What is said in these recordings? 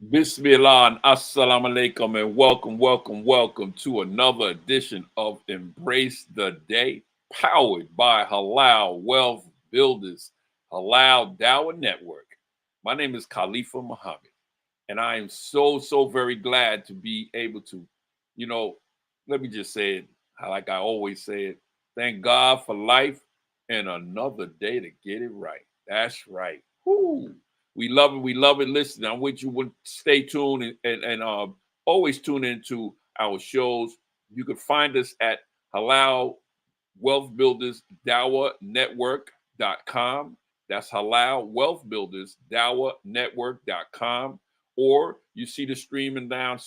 Bismillah and assalamu alaikum, and welcome to another edition of Embrace the Day, powered by Halal Wealth Builders, Halal Dawah Network. My name is Khalifa Muhammad, and I am so very glad to be able to, let me just say it like I always say it. Thank God for life and another day to get it right. That's right. Whoo. We love it. We love it. Listen, I wish you would stay tuned and always tune into our shows. You can find us at Halal Wealth Builders Dawah Network.com. That's Halal Wealth Builders Dawah Network.com. Or you see the streaming down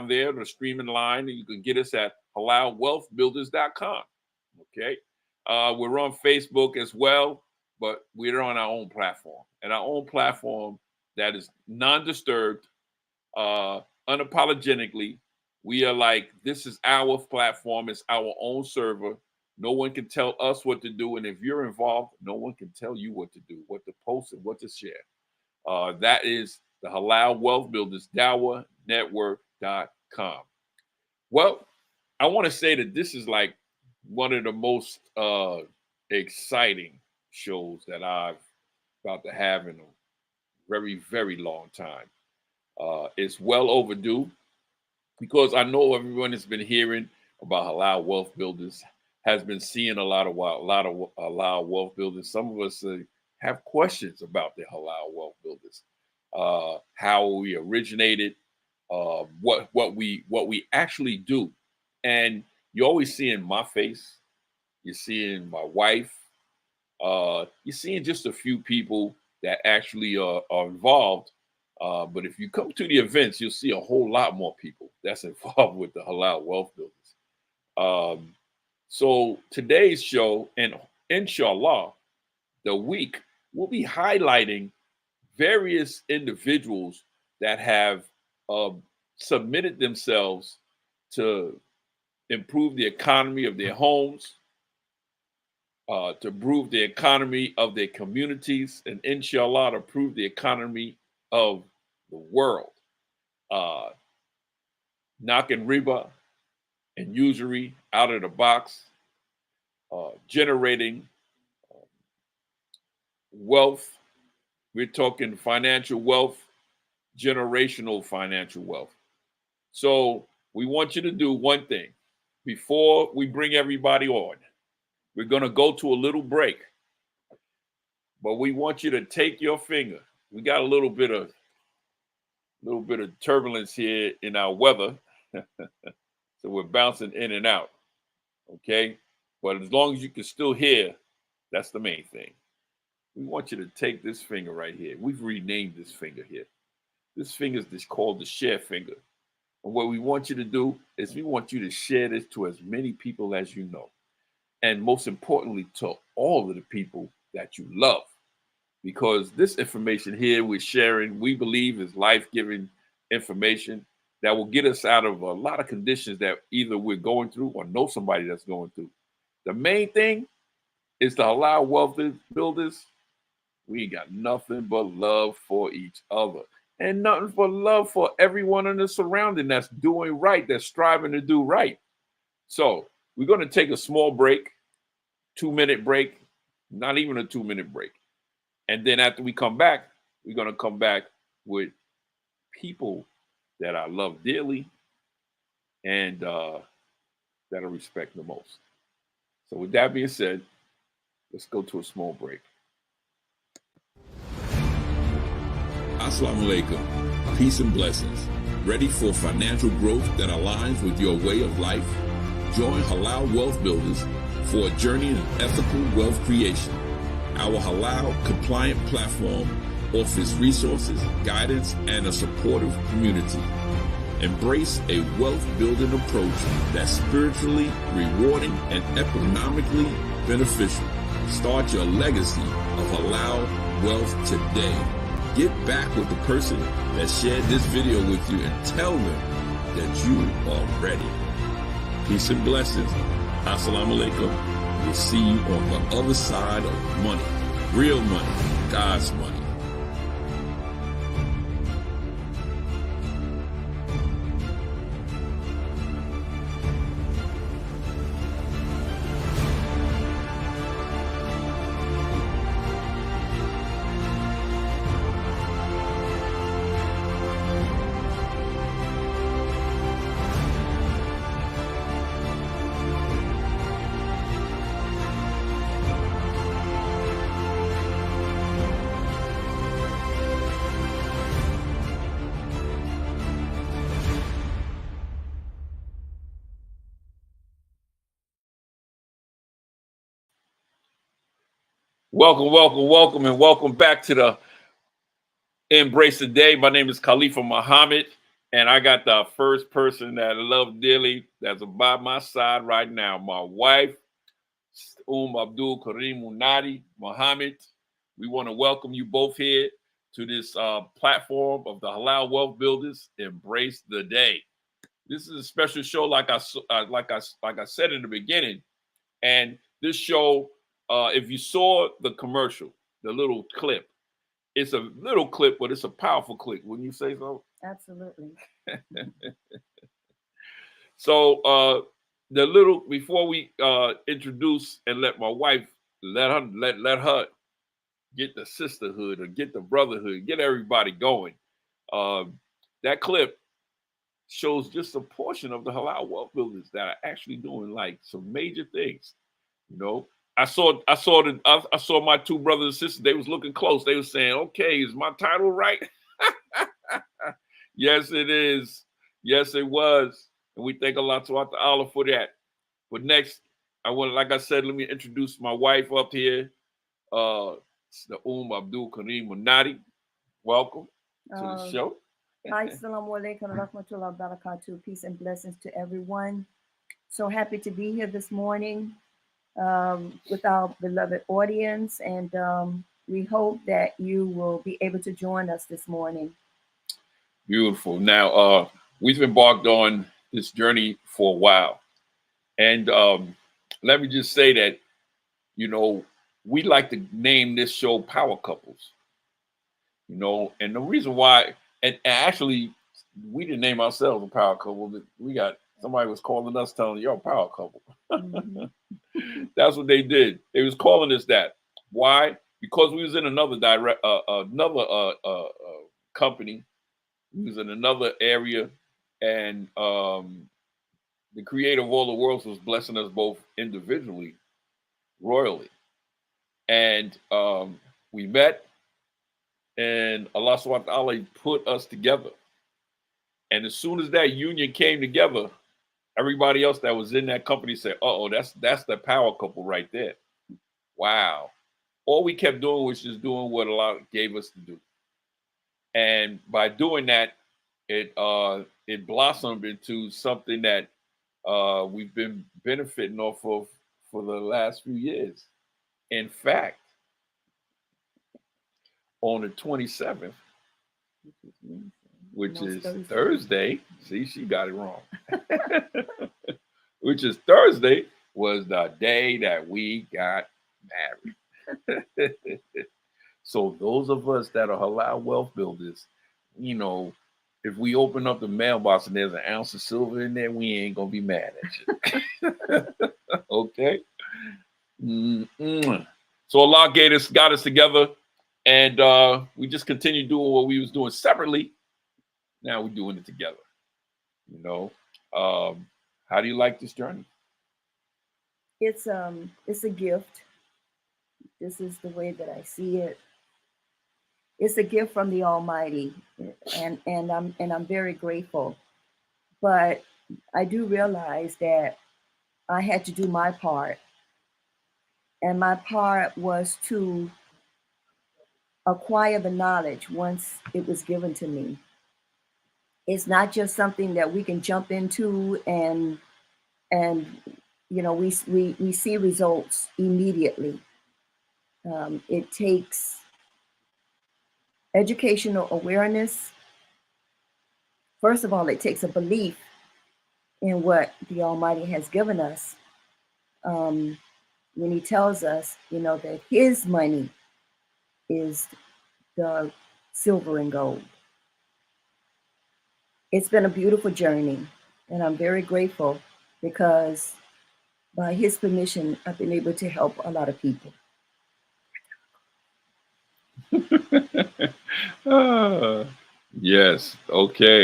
there, the streaming line, and you can get us at halalwealthbuilders.com. Okay. We're on Facebook as well, but we're on our own platform. And our own platform that is non-disturbed, unapologetically. We are like, this is our platform. It's our own server. No one can tell us what to do. And if you're involved, no one can tell you what to do, what to post and what to share. That is the Halal Wealth Builders, Dawah Network.com. Well, I want to say that this is like one of the most exciting shows that I've about to have in a very long time. It's well overdue because I know everyone has been hearing about Halal Wealth Builders, has been seeing a lot of Halal Wealth Builders. Some of us have questions about the Halal Wealth Builders, how we originated, what we actually do, and you always see in my face, you're seeing my wife. You're seeing just a few people that actually are involved. But if you come to the events, you'll see a whole lot more people that's involved with the Halal Wealth Builders. So today's show, and inshallah, the week, we'll be highlighting various individuals that have submitted themselves to improve the economy of their homes, to improve the economy of their communities, and inshallah, to improve the economy of the world. Knocking riba and usury out of the box, generating wealth. We're talking financial wealth, generational financial wealth. So we want you to do one thing before we bring everybody on. We're going to go to a little break, but we want you to take your finger. We got a little bit of turbulence here in our weather, so we're bouncing in and out. Okay, but as long as you can still hear, that's the main thing. We want you to take this finger right here. We've renamed this finger here. This finger is called the share finger. And what we want you to do is we want you to share this to as many people as you know. And most importantly, to all of the people that you love. Because this information here we're sharing, we believe is life-giving information that will get us out of a lot of conditions that either we're going through or know somebody that's going through. The main thing is to allow wealth builders. We got nothing but love for each other and nothing but love for everyone in the surrounding that's doing right, that's striving to do right. So we're going to take a small break, 2-minute break, not even a 2-minute break. And then after we come back, we're going to come back with people that I love dearly and that I respect the most. So with that being said, let's go to a small break. Assalamu alaikum. Peace and blessings. Ready for financial growth that aligns with your way of life? Join Halal Wealth Builders for a journey in ethical wealth creation. Our Halal compliant platform offers resources, guidance, and a supportive community. Embrace a wealth building approach that's spiritually rewarding and economically beneficial. Start your legacy of halal wealth today. Get back with the person that shared this video with you and tell them that you are ready. Peace and blessings. Assalamu alaikum. We'll see you on the other side of money. Real money. God's money. Welcome, and welcome back to the Embrace the Day. My name is Khalifa Muhammad, and I got the first person that I love dearly that's by my side right now, my wife, Abdul Karim Munadi Muhammad. We want to welcome you both here to this platform of the Halal Wealth Builders. Embrace the Day. This is a special show, like I said in the beginning, and this show. If you saw the commercial, the little clip, it's a little clip, but it's a powerful clip. Wouldn't you say so? Absolutely. So before we introduce and let my wife let her get the sisterhood or get the brotherhood, get everybody going. That clip shows just a portion of the Halal Wealth Builders that are actually doing like some major things. You know, I saw my two brothers and sisters. They was looking close. They was saying, "Okay, is my title right?" Yes, it is. Yes, it was. And we thank Allah Ta'ala for that. But next, like I said, let me introduce my wife up here. It's the Abdul Karim Munadi. Welcome to the show. Hi, assalamu alaikum wa rahmatullahi wa barakatuh. Peace and blessings to everyone. So happy to be here this morning with our beloved audience, and we hope that you will be able to join us this morning. Beautiful. Now, we've embarked on this journey for a while, and let me just say that, you know, we like to name this show Power Couples, you know, and the reason why, and actually, we didn't name ourselves a power couple, but we got somebody was calling us telling you're a power couple. Mm-hmm. That's what they did. They was calling us that. Why? Because we was in another company. We was in another area, and the creator of all the worlds was blessing us both individually. royally. And we met, and Allah subhanahu wa ta'ala put us together. And as soon as that union came together, everybody else that was in that company said, uh-oh, that's the power couple right there. Wow. All we kept doing was just doing what Allah gave us to do. And by doing that, it blossomed into something that we've been benefiting off of for the last few years. In fact, on the 27th, which is Thursday, see, she got it wrong, which is Thursday, was the day that we got married. So those of us that are halal wealth builders, you know, if we open up the mailbox and there's an ounce of silver in there, we ain't gonna be mad at you. Okay. So Allah got us together, and we just continued doing what we was doing separately. Now we're doing it together. You know, how do you like this journey? It's a gift. This is the way that I see it. It's a gift from the Almighty, and I'm very grateful. But I do realize that I had to do my part, and my part was to acquire the knowledge once it was given to me. It's not just something that we can jump into and you know, we see results immediately. It takes educational awareness. First of all, it takes a belief in what the Almighty has given us. When He tells us, you know, that His money is the silver and gold. It's been a beautiful journey, and I'm very grateful because by His permission, I've been able to help a lot of people. Yes. Okay.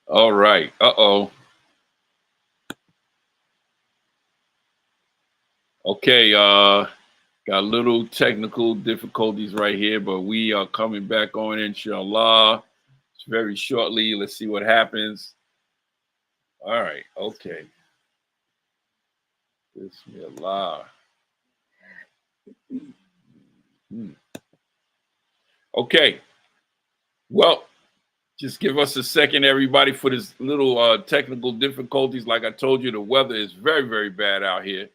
All right. Uh-oh. Okay. Got a little technical difficulties right here, but we are coming back on, inshallah, very shortly. Let's see what happens. All right. Okay. Bismillah. Okay. Well, just give us a second, everybody, for this little technical difficulties. Like I told you, the weather is very, very bad out here.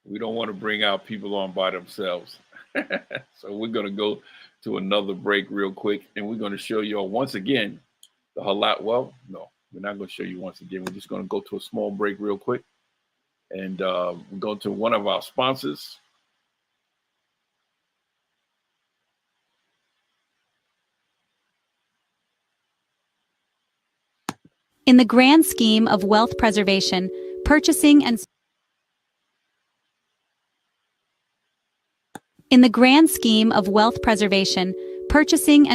We don't want to bring out people on by themselves. So we're going to go to another break real quick, and we're going to show you all once again the halal. Well, no, we're not going to show you once again. We're just going to go to a small break real quick, and we'll go to one of our sponsors. In the grand scheme of wealth preservation, purchasing and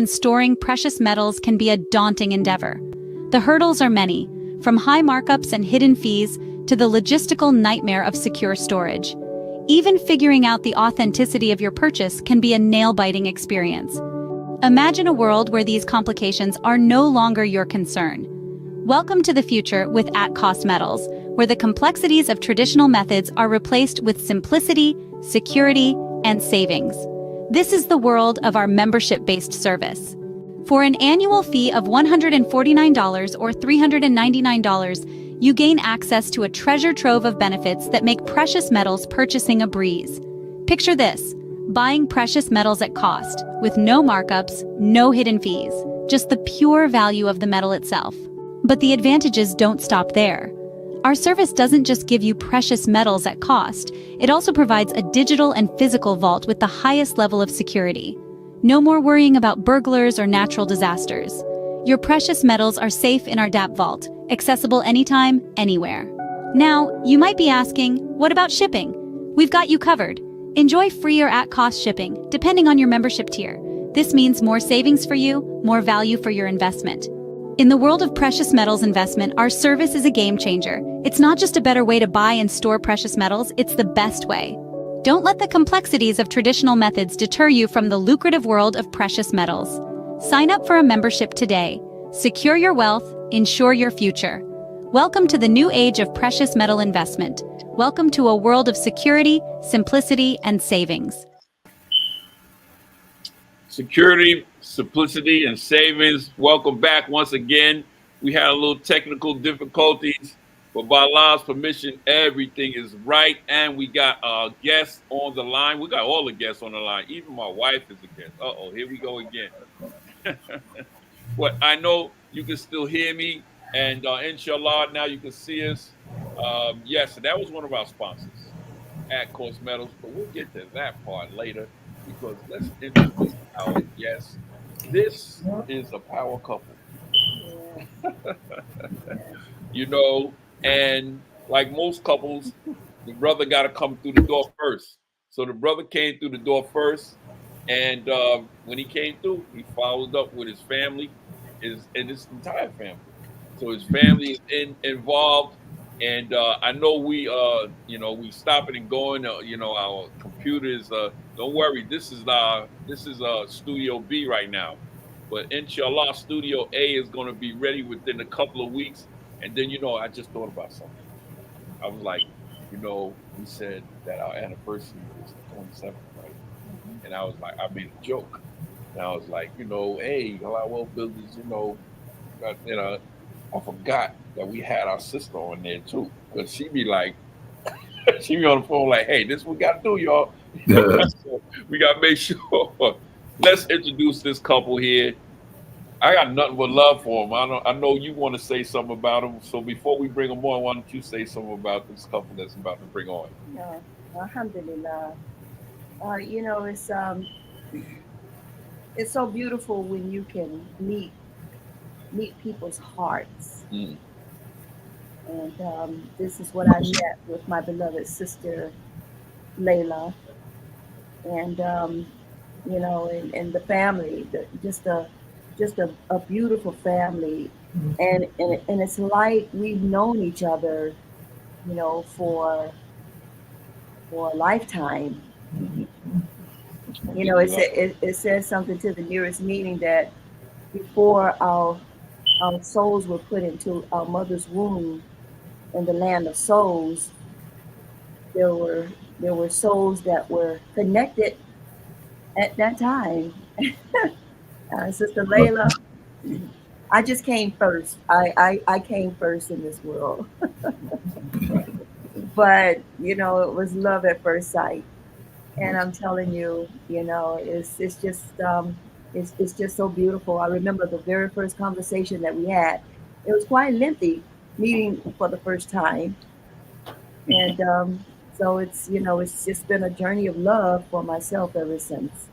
storing precious metals can be a daunting endeavor. The hurdles are many, from high markups and hidden fees to the logistical nightmare of secure storage. Even figuring out the authenticity of your purchase can be a nail-biting experience. Imagine a world where these complications are no longer your concern. Welcome to the future with at-cost metals, where the complexities of traditional methods are replaced with simplicity, security, and savings. This is the world of our membership-based service. For an annual fee of $149 or $399, you gain access to a treasure trove of benefits that make precious metals purchasing a breeze. Picture this: buying precious metals at cost, with no markups, no hidden fees, just the pure value of the metal itself. But the advantages don't stop there. Our service doesn't just give you precious metals at cost, it also provides a digital and physical vault with the highest level of security. No more worrying about burglars or natural disasters. Your precious metals are safe in our DApp vault, accessible anytime, anywhere. Now, you might be asking, what about shipping? We've got you covered. Enjoy free or at-cost shipping, depending on your membership tier. This means more savings for you, more value for your investment. In the world of precious metals investment, our service is a game changer. It's not just a better way to buy and store precious metals, it's the best way. Don't let the complexities of traditional methods deter you from the lucrative world of precious metals. Sign up for a membership today. Secure your wealth, ensure your future. Welcome to the new age of precious metal investment. Welcome to a world of security, simplicity, and savings. Security, simplicity, and savings. Welcome back once again. We had a little technical difficulties, but by Allah's permission, everything is right. And we got our guests on the line. We got all the guests on the line. Even my wife is a guest. Uh-oh, here we go again. But I know you can still hear me. And inshallah, now you can see us. Yes, that was one of our sponsors at Course Metals, but we'll get to that part later because let's introduce our guests. This is a power couple. You know, and like most couples, the brother got to come through the door first. So the brother came through the door first, and when he came through, he followed up with his family, his entire family. So his family is involved, and I know we we stopping and going. Our computers. Don't worry, this is Studio B right now, but inshallah, Studio A is going to be ready within a couple of weeks. And then I just thought about something. I was like, we said that our anniversary was the 27th, right? And I was like, I made a joke, and I was like, hey, Halal WealthBuilders, I forgot that we had our sister on there too, because she be like, she be on the phone like, hey, this is what we got to do, y'all. So we got to make sure. Let's introduce this couple here. I got nothing but love for them. I know you want to say something about them. So before we bring them on, why don't you say something about this couple that's about to bring on? Yeah, alhamdulillah. It's so beautiful when you can meet people's hearts. Mm. And this is what I met with my beloved sister, Layla. And, and the family, just a beautiful family. And it's like we've known each other, for a lifetime. It says something to the nearest meaning that before our souls were put into our mother's womb in the land of souls, there were souls that were connected at that time. Sister Layla, I just came first. I came first in this world. But it was love at first sight. And I'm telling you, it's just so beautiful. I remember the very first conversation that we had. It was quite lengthy, meeting for the first time. And so it's just been a journey of love for myself ever since.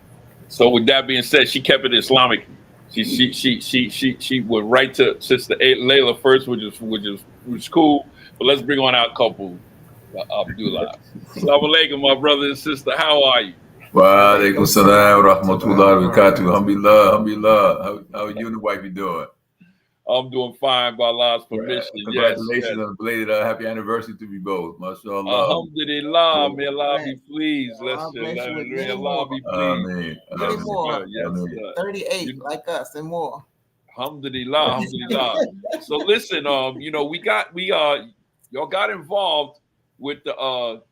So with that being said, she kept it Islamic. She went right to Sister Layla first, which is cool. But let's bring on our couple, Abdullah. Assalamu alaikum, my brother and sister. How are you? Wa alaikum salam wa rahmatullahi wa barakatuh. Alhamdulillah. How are you and the wifey doing? I'm doing fine by Allah's permission. Congratulations on a belated happy anniversary to you both. MashaAllah. Alhamdulillah. May Allah be pleased. May Allah be pleased. Amen. Many more. Yes, 38 like us and more. Alhamdulillah. So listen, y'all got involved with the Halal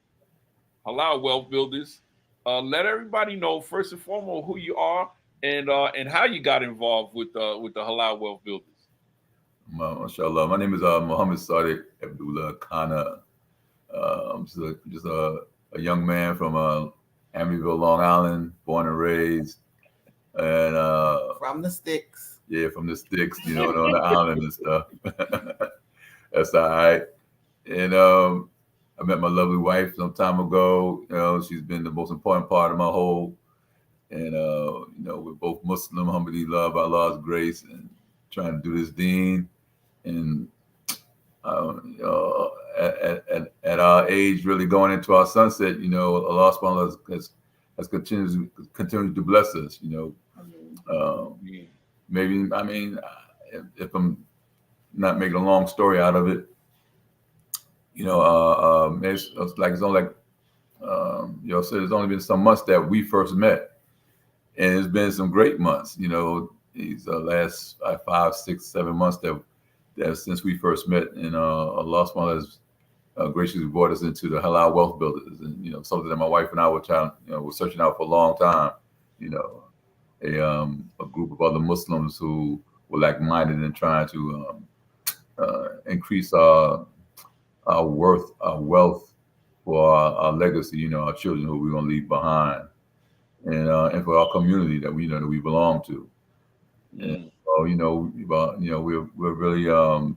WealthBuilders. Let everybody know first and foremost who you are and how you got involved with the Halal WealthBuilders. MashaAllah. My name is Muhammad Sadiq Abdullah Khana. I'm just a young man from Amityville, Long Island, born and raised. And from the sticks. Yeah, from the sticks, on the island and stuff. That's all right. And I met my lovely wife some time ago. You know, she's been the most important part of my whole. And you know, we're both Muslim, alhamdulillah, by Allah's grace, and trying to do this deen. And you know, at our age, really going into our sunset, you know, Allah subhanahu wa ta'ala has continued to bless us. You know, maybe, I mean, if I'm not making a long story out of it, you know, it's only like you know, so it's only been some months that we first met, and it's been some great months. You know, these last 5, 6, 7 months that since we first met, and Allah subhanahu wa ta'ala has graciously brought us into the Halal Wealth Builders, and you know, something that my wife and I were were searching out for a long time. You know, a group of other Muslims who were like-minded and trying to increase our worth, our wealth for our legacy. You know, our children who we're gonna leave behind, and for our community that we belong to. And so, you know, we're really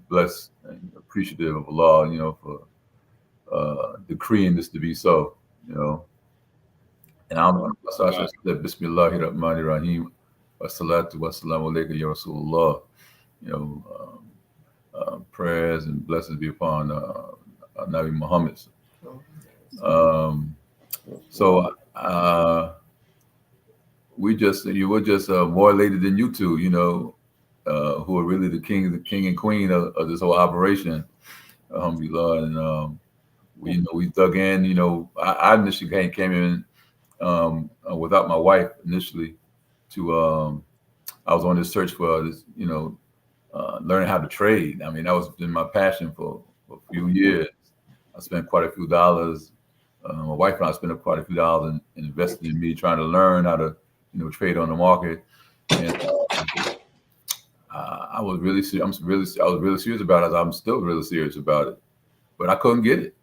blessed and appreciative of Allah, you know, for decreeing this to be so, you know. And I'm going to start that Bismillahir Rahmanir Rahim, wa salatu wa salamu alayka ya Rasulullah. You know, prayers and blessings be upon Nabi Muhammad. So you were just more elated than you two, you know, who are really the king and queen of this whole operation, alhamdulillah. And we dug in. You know, I initially came in without my wife initially. I was on this search for this, you know, learning how to trade. I mean, that was been my passion for a few years. I spent quite a few dollars. My wife and I spent quite a few dollars in investing in me, trying to learn how to, you know, trade on the market. And I was really serious. I was really serious about it. I'm still really serious about it, but I couldn't get it.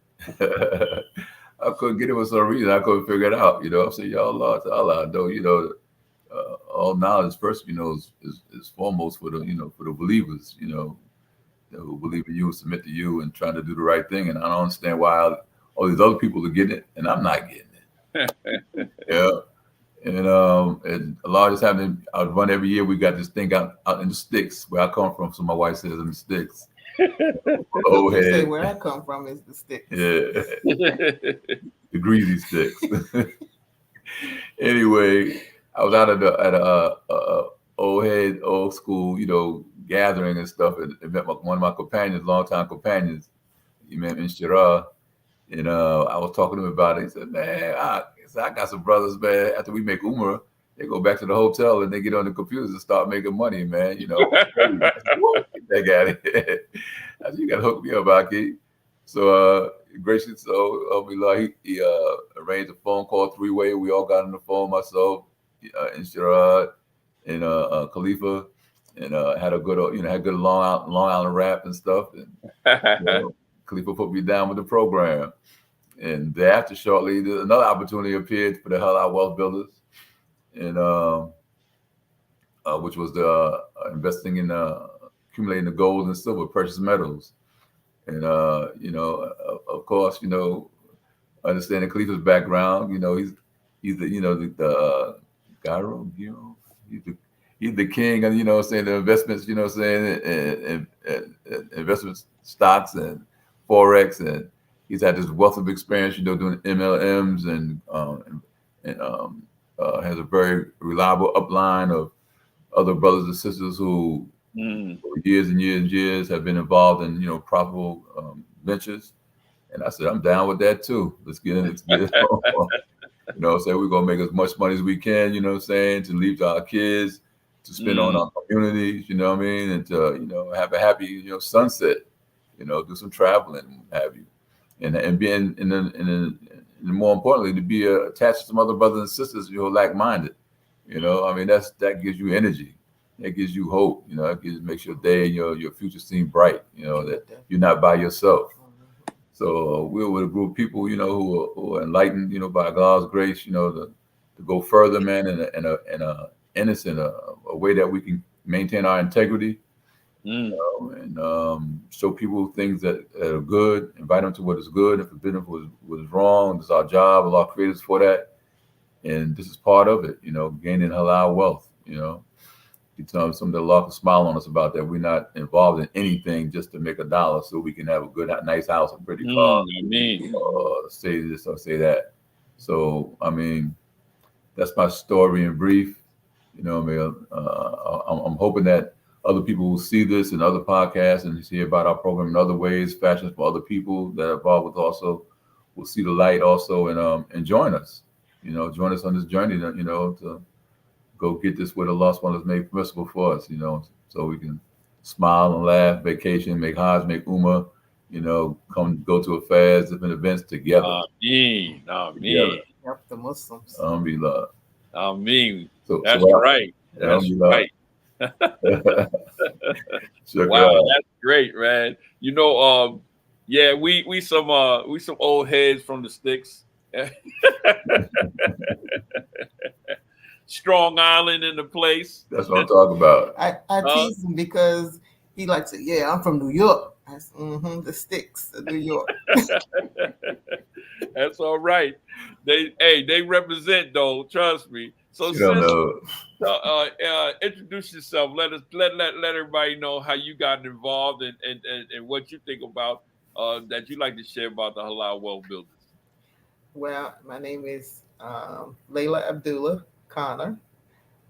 I couldn't get it for some reason. I couldn't figure it out. You know, I'm saying, Ya Allah, I know, you know, all knowledge first, you know, is foremost for the, you know, for the believers, you know, who believe in you, submit to you, and trying to do the right thing. And I don't understand why all these other people are getting it and I'm not getting it. Yeah. And Allah just happened. I would run every year. We got this thing out in the sticks where I come from. So my wife says in the sticks. Old head. Say where I come from is the sticks. Yeah. The greasy sticks. Anyway, I was out at a old school, you know, gathering and stuff, and met one of my companions, longtime companions, Imam Inshira, and I was talking to him about it. He said, "Man, I got some brothers, man. After we make Umrah, they go back to the hotel and they get on the computers and start making money, man. You know, that guy. I said, you got to hook me up, Aki." So gracious, so he arranged a phone call 3-way. We all got on the phone, myself, Inshira, and Khalifa, and had a good, you know, had good Long Island rap and stuff. And you know, Khalifa put me down with the program. And thereafter, shortly, another opportunity appeared for the Halal Wealth Builders, and which was the investing in accumulating the gold and silver, precious metals. And you know, of course, you know, understanding Khalifa's background, you know, he's the, you know, the Gyro, you know, he's the king, and you know, saying the investments, you know, saying and investment stocks and forex, and he's had this wealth of experience, you know, doing MLMs, and has a very reliable upline of other brothers and sisters who for years and years and years have been involved in, you know, profitable ventures. And I said, I'm down with that too. Let's get it on. You know, say we're gonna make as much money as we can, you know what I'm saying, to leave to our kids, to spend on our communities, you know what I mean, and to, you know, have a happy, you know, sunset, you know, do some traveling, and have you, and being and more importantly, to be attached to some other brothers and sisters who are like-minded. You know, I mean, that gives you energy, that gives you hope. You know, it makes your day and your future seem bright. You know, that you're not by yourself. So we're with a group of people, you know, who are enlightened, you know, by God's grace, you know, to go further, man, in a innocent a way that we can maintain our integrity, and show people things that are good, invite them to what is good. If the business was wrong, this is our job. Allah created us for that, and this is part of it. Gaining halal wealth. You tell them something that Allah can smile on us about, that we're not involved in anything just to make $1 so we can have a good, nice house, a pretty car, say this or say that. So, that's my story in brief. I'm hoping that other people will see this in other podcasts and see about our program in other ways, fashions for other people that are involved with also will see the light also and join us. Join us on this journey, to go get this what Allah has made permissible for us, so we can smile and laugh, vacation, make Hajj, make Ummah, come go to affairs, different events together. Ameen. Help the Muslims. Alhamdulillah. Ameen. So That's right. That's right. Wow, that's great, man. Yeah, we some old heads from the sticks. Strong Island in the place. That's what I'm talking about. I tease him because he likes it. Yeah, I'm from New York. The sticks of New York. That's all right. They represent though. Trust me. So introduce yourself. Let everybody know how you got involved and what you think about that you like to share about the Halal Wealth Builders. Well, my name is Layla Abdullah Connor,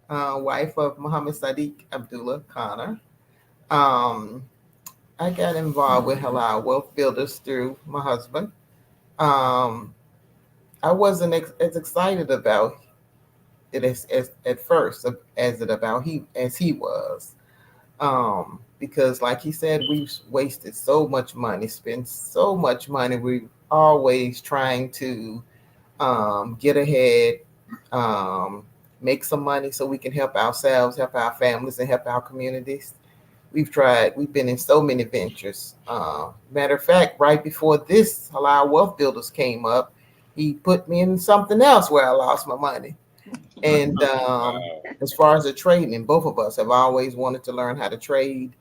wife of Muhammad Sadiq Abdullah Connor. I got involved with Halal Wealth Builders through my husband. I wasn't as excited about it as at first as he was, because like he said, we've wasted so much money, spent so much money. We're always trying to get ahead, make some money so we can help ourselves, help our families, and help our communities. We've been in so many ventures. Matter of fact, right before this Halal Wealth Builders came up, he put me in something else where I lost my money. And as far as the trading, both of us have always wanted to learn how to trade.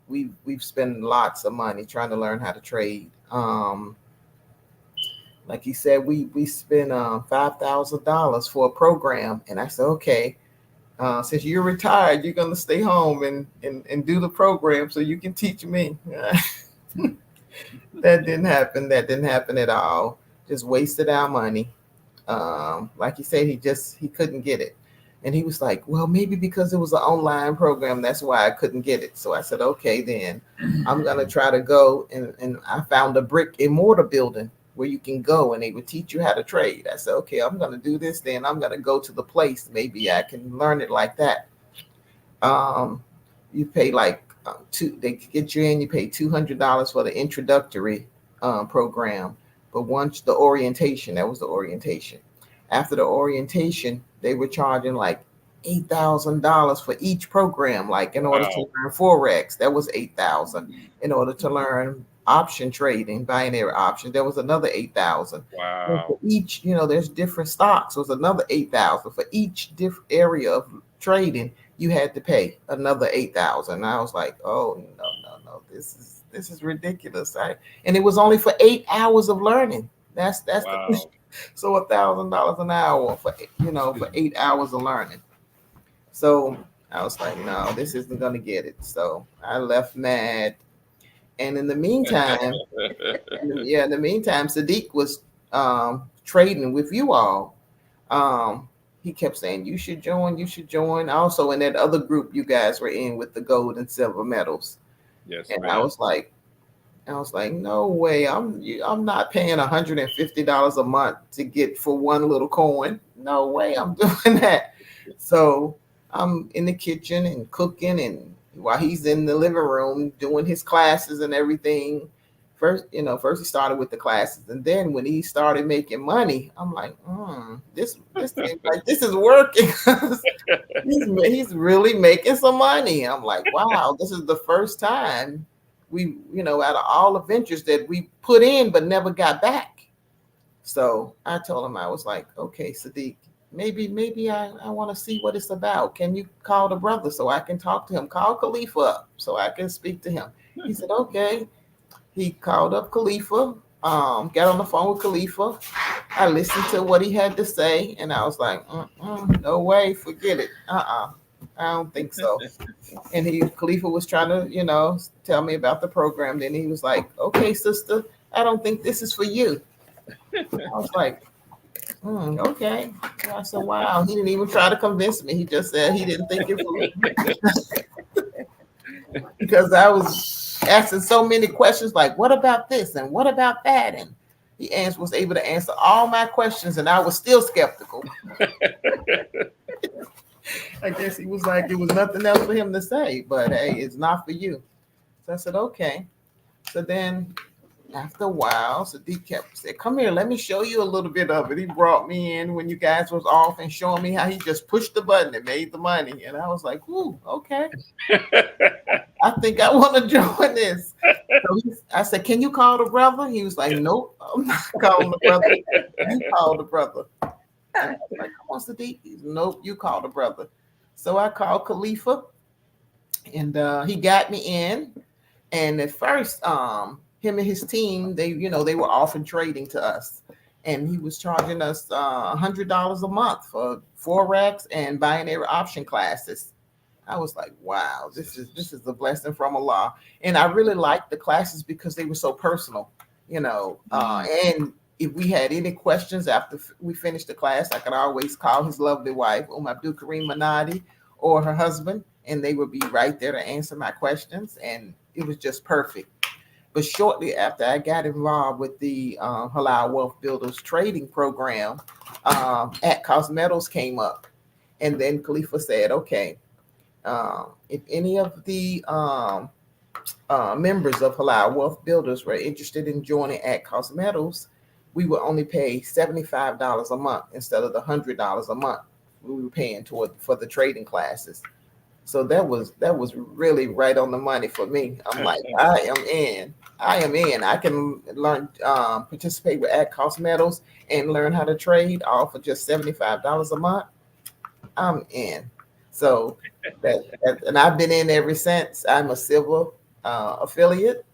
We've spent lots of money trying to learn how to trade. Like he said, we spent $5,000 for a program, and I said, okay, since you're retired, you're gonna stay home and do the program so you can teach me. That didn't happen. That didn't happen at all. Just wasted our money. Like he said, he couldn't get it. And he was like, well, maybe because it was an online program, that's why I couldn't get it. So I said, okay, then I'm going to try to go. And I found a brick and mortar building where you can go and they would teach you how to trade. I said, okay, I'm going to do this. Then I'm going to go to the place. Maybe I can learn it like that. You pay like they get you in, you pay $200 for the introductory program. But once that was the orientation. After the orientation, they were charging like $8,000 for each program. Like in order to learn Forex, that was $8,000. In order to learn option trading, binary options, there was another $8,000. Wow. For each, there's different stocks. Was another $8,000 for each different area of trading. You had to pay another $8,000. And I was like, oh no, this is ridiculous. And it was only for 8 hours of learning. That's wow. So $1,000 an hour for 8 hours of learning. So I was like, no, this isn't gonna get it. So I left mad. And in the meantime, Sadiq was trading with you all. He kept saying, you should join. Also in that other group you guys were in with the gold and silver medals. Yes, and man. I was like, no way. I'm not paying $150 a month to get for one little coin. No way I'm doing that. So I'm in the kitchen and cooking, and while he's in the living room doing his classes and everything. First he started with the classes, and then when he started making money, I'm like, this seems like this is working. he's really making some money. I'm like, wow, this is the first time we, out of all the ventures that we put in but never got back. So I told him, I was like, okay, Sadiq, maybe I want to see what it's about. Can you call the brother so I can talk to him? Call Khalifa up so I can speak to him. He said, okay. He called up Khalifa, got on the phone with Khalifa. I listened to what he had to say, and I was like, no way, forget it. I don't think so. And Khalifa was trying to, tell me about the program. Then he was like, okay, sister, I don't think this is for you. I was like, okay. And I said, wow. He didn't even try to convince me. He just said he didn't think it for me. Because I was asking so many questions, like, what about this and what about that? And he was able to answer all my questions, and I was still skeptical. I guess he was like, it was nothing else for him to say, but hey, it's not for you. So I said, okay. So then after a while, Sadiq said, come here, let me show you a little bit of it. He brought me in when you guys was off and showing me how he just pushed the button and made the money. And I was like, ooh, okay. I think I want to join this. So I said, can you call the brother? He was like, nope, I'm not calling the brother. You call the brother. I was like, come on, Sadiq. He said, nope, you call the brother. So I called Khalifa, and he got me in. And at first, him and his team, they were offering trading to us, and he was charging us $100 a month for Forex and binary option classes. I was like, wow, this is a blessing from Allah. And I really liked the classes because they were so personal, and if we had any questions after we finished the class, I could always call his lovely wife, Abdul Kareem Manadi, or her husband, and they would be right there to answer my questions. And it was just perfect. But shortly after I got involved with the Halal Wealth Builders trading program, at Cosmetos came up. And then Khalifa said, okay, if any of the members of Halal Wealth Builders were interested in joining at Cosmetos, we would only pay $75 a month instead of the $100 a month we were paying for the trading classes. So that was really right on the money for me. I'm like, I am in. I can learn, participate with at Cosmetos and learn how to trade all for just $75 a month. I'm in. So and I've been in ever since. I'm a silver affiliate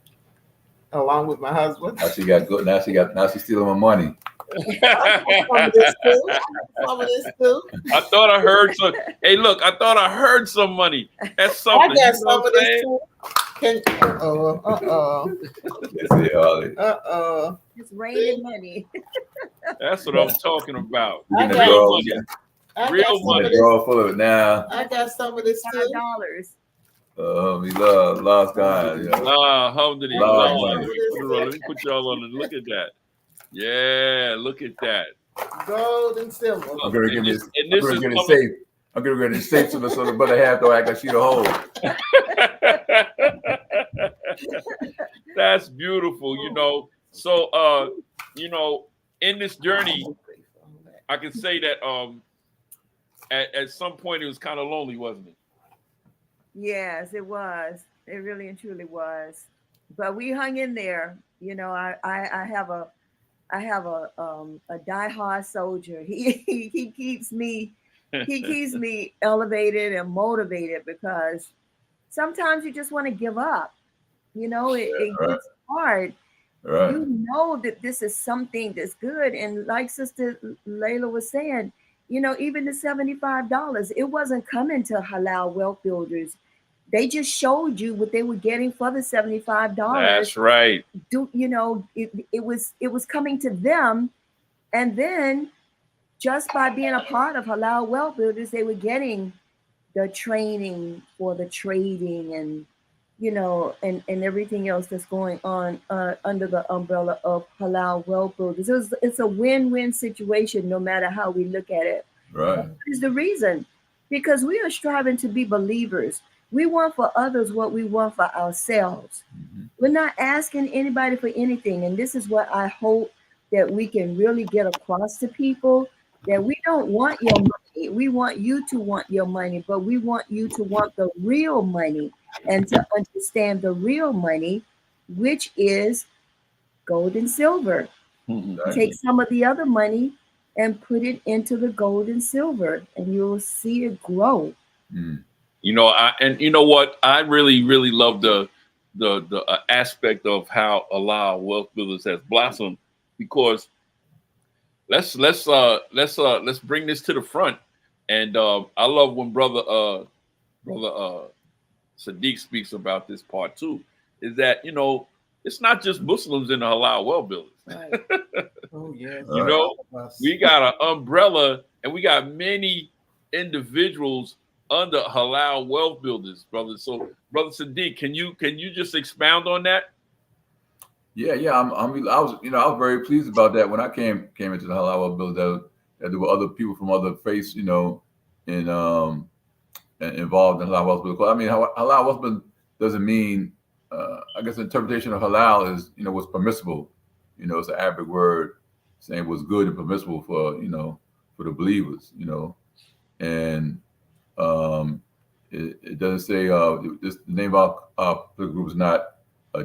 along with my husband. Now she got good. Now she's stealing my money. Some of this too. I thought I heard some. Hey, look, I thought I heard some money. That's something. I got some of this too. It's raining money. That's what I'm talking about. I Real money. Real money. Draw full of it now. I got some of this too. $5. We lost God. Yeah. Alhamdulillah. Let me put y'all on the look at that. Yeah, look at that. Gold and silver. I'm gonna get this. I'm gonna get it safe. I'm gonna get it safe so the brother have to act like she the whole. That's beautiful, So in this journey, I can say that at some point it was kind of lonely, wasn't it? Yes, it was. It really and truly was. But we hung in there. I have a diehard soldier. He keeps me elevated and motivated, because sometimes you just want to give up. It gets hard. Right. You know that this is something that's good. And like Sister Layla was saying, even the $75, it wasn't coming to Halal Wealth Builders. They just showed you what they were getting for the $75. That's right. It was coming to them, and then just by being a part of Halal Wealth Builders, they were getting the training for the trading and and everything else that's going on under the umbrella of Halal Wealth Builders. It's a win-win situation, no matter how we look at it. Right. That is the reason, because we are striving to be believers. We want for others what we want for ourselves. Mm-hmm. We're not asking anybody for anything. And this is what I hope that we can really get across to people, that we don't want your money. We want you to want your money, but we want you to want the real money and to understand the real money, which is gold and silver. Mm-hmm. Take some of the other money and put it into the gold and silver, and you'll see it grow. You know, and you know what? I really love the aspect of how Halal Wealth Builders has blossomed, because let's bring this to the front. And I love when brother Sadiq speaks about this part too, is that, you know, it's not just Muslims in the Halal Wealth Builders. Right. Oh yeah. You know, we got an umbrella, and we got many individuals under Halal Wealth Builders, brother. So, brother Sadiq, can you just expound on that? Yeah. I was very pleased about that when I came into the Halal Wealth Builders. That there were other people from other faiths, you know, and involved in Halal Wealth Builders. I mean, Halal Wealth Builders doesn't mean. I guess the interpretation of halal is, you know, what's permissible. You know, it's an Arabic word saying what's good and permissible for, you know, for the believers, you know. And it doesn't say the name of our group is not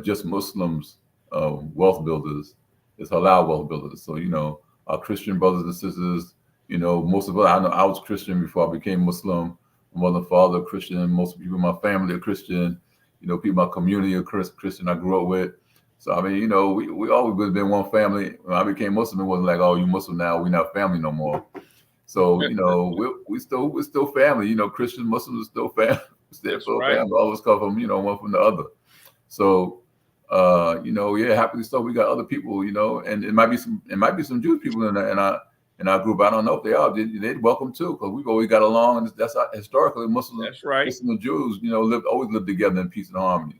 just Muslims wealth builders. It's Halal Wealth Builders. So, you know, our Christian brothers and sisters, you know, most of us, I know I was Christian before I became Muslim. My mother and father are Christian. Most people in my family are Christian. You know, people in my community are Christian I grew up with. So, I mean, you know, we always been one family. When I became Muslim, it wasn't like, oh, you Muslim now, we're not family no more. So, you know, we're still family. You know, Christian Muslims are still family. Still family. All of us come from, you know, one from the other. So, you know, yeah, happily so. We got other people, you know, and it might be some Jewish people in our group. I don't know if they are. They'd welcome too, because we've always got along, and that's historically Muslims. That's right. Muslim and Jews, you know, always lived together in peace and harmony.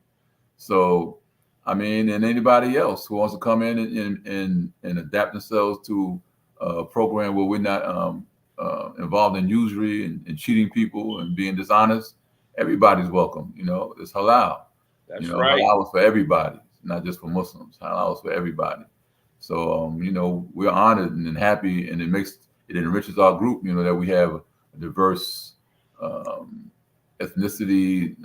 So, I mean, and anybody else who wants to come in and adapt themselves to a program where we're not involved in usury and cheating people and being dishonest, everybody's welcome. You know, it's halal. That's you know, right. Halal is for everybody, not just for Muslims. Halal is for everybody. So, you know, we're honored and happy, and it enriches our group, you know, that we have a diverse ethnicity,